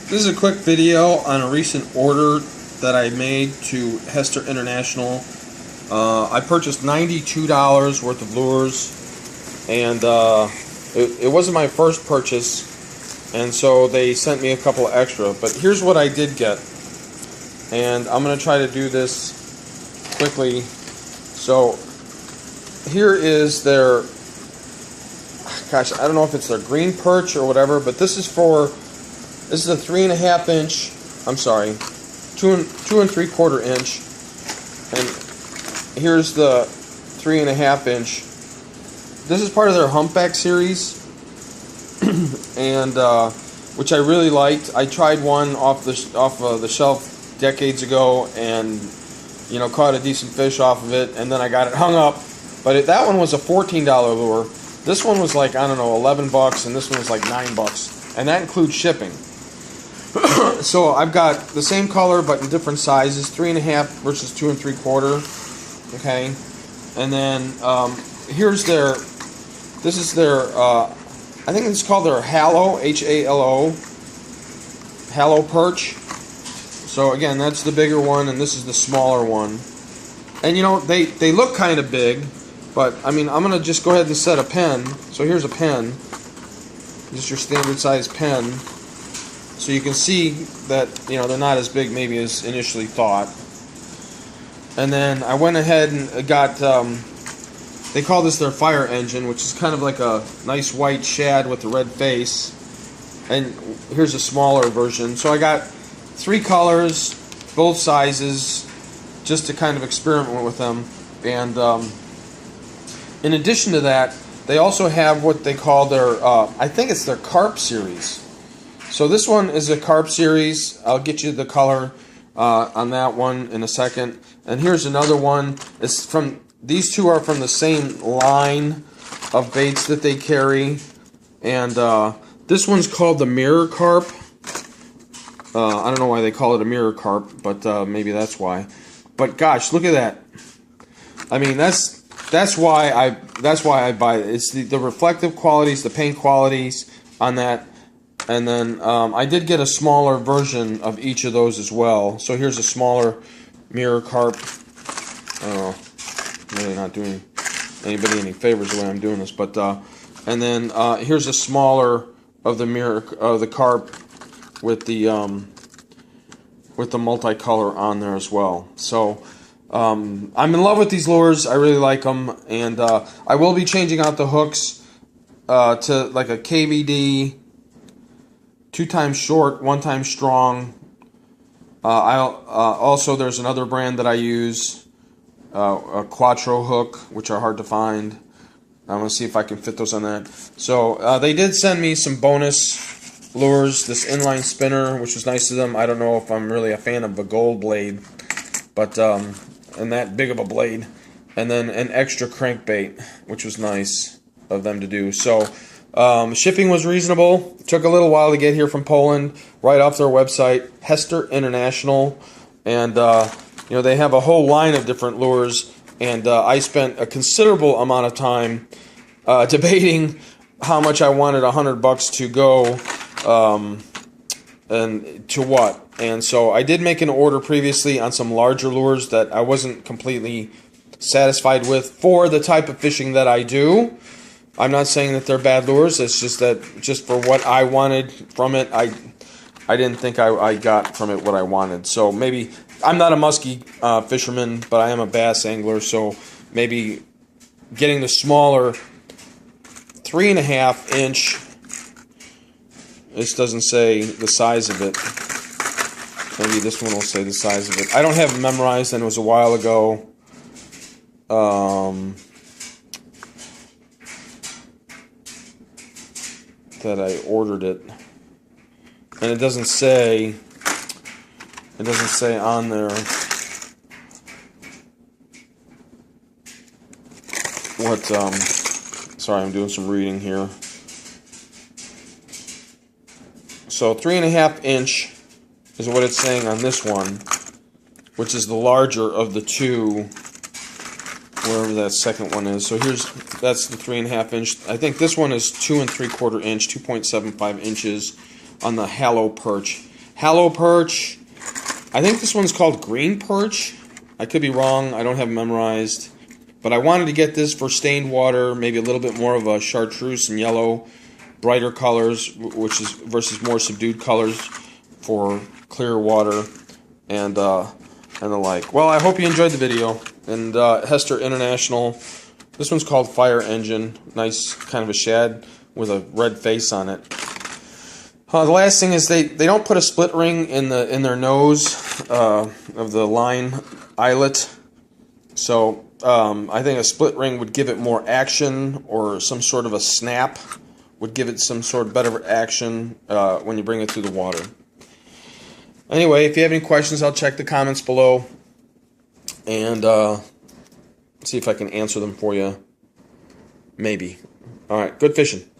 This is a quick video on a recent order that I made to Hester International. I purchased $92 worth of lures, and it wasn't my first purchase, and so they sent me a couple extra. But here's what I did get, and I'm going to try to do this quickly. So here is their, gosh, I don't know if it's their green perch or whatever, but this is a 3.5 inch, I'm sorry, 2 3/4 inch, and here's the 3.5 inch. This is part of their Humpback series, and which I really liked. I tried one off the shelf decades ago, and caught a decent fish off of it, and then I got it hung up. But that one was a $14 lure. This one was like, I don't know, $11, and this one was like $9, and that includes shipping. So I've got the same color but in different sizes, 3.5 versus 2 3/4. Okay, and then here's their. This is their. I think it's called their Halo, H-A-L-O, Halo perch. So again, that's the bigger one, and this is the smaller one. And they look kind of big, but I mean, I'm gonna just go ahead and set a pen. So here's a pen, just your standard size pen. So you can see that they're not as big maybe as initially thought. And then I went ahead and got they call this their fire engine, which is kind of like a nice white shad with a red face. And here's a smaller version. So I got 3 colors, both sizes, just to kind of experiment with them. And in addition to that, they also have what they call their I think it's their Carp series. So this one is a Carp series. I'll get you the color on that one in a second. And here's another one. These two are from the same line of baits that they carry. And this one's called the Mirror Carp. I don't know why they call it a Mirror Carp, but maybe that's why. But gosh, look at that. I mean, that's why I buy it. It's the reflective qualities, the paint qualities on that. And then I did get a smaller version of each of those as well. So here's a smaller Mirror Carp. I don't know, I'm really not doing anybody any favors the way I'm doing this, but and then here's a smaller of the Carp with the multicolor on there as well. So I'm in love with these lures. I really like them, and I will be changing out the hooks to like a KVD. 2 times short, 1 time strong. Also, there's another brand that I use, a Quattro hook, which are hard to find. I'm going to see if I can fit those on that. So they did send me some bonus lures, this inline spinner, which was nice of them. I don't know if I'm really a fan of a gold blade, but and that big of a blade. And then an extra crankbait, which was nice of them to do. So shipping was reasonable. It took a little while to get here from Poland, right off their website, Hester International, and they have a whole line of different lures. And I spent a considerable amount of time debating how much I wanted $100 to go, and to what. And so I did make an order previously on some larger lures that I wasn't completely satisfied with for the type of fishing that I do. I'm not saying that they're bad lures. It's just that just for what I wanted from it, I didn't think I got from it what I wanted. So maybe I'm not a musky fisherman, but I am a bass angler. So maybe getting the smaller 3.5 inch. This doesn't say the size of it. Maybe this one will say the size of it. I don't have it memorized, and it was a while ago. That I ordered it, and it doesn't say on there what sorry, I'm doing some reading here. So 3.5 inch is what it's saying on this one, which is the larger of the two, wherever that second one is. So that's the 3.5 inch. I think this one is 2 3/4 inch, 2.75 inches on the Halo perch. Hallow perch. I think this one's called green perch. I could be wrong. I don't have it memorized. But I wanted to get this for stained water, maybe a little bit more of a chartreuse and yellow, brighter colors, which is versus more subdued colors for clear water and the like. Well, I hope you enjoyed the video. And Hester International. This one's called Fire Engine. Nice kind of a shad with a red face on it. The last thing is they don't put a split ring in their nose of the line eyelet, so I think a split ring would give it more action, or some sort of a snap would give it some sort of better action when you bring it through the water. Anyway, if you have any questions, I'll check the comments below and see if I can answer them for you. Maybe. All right, good fishing.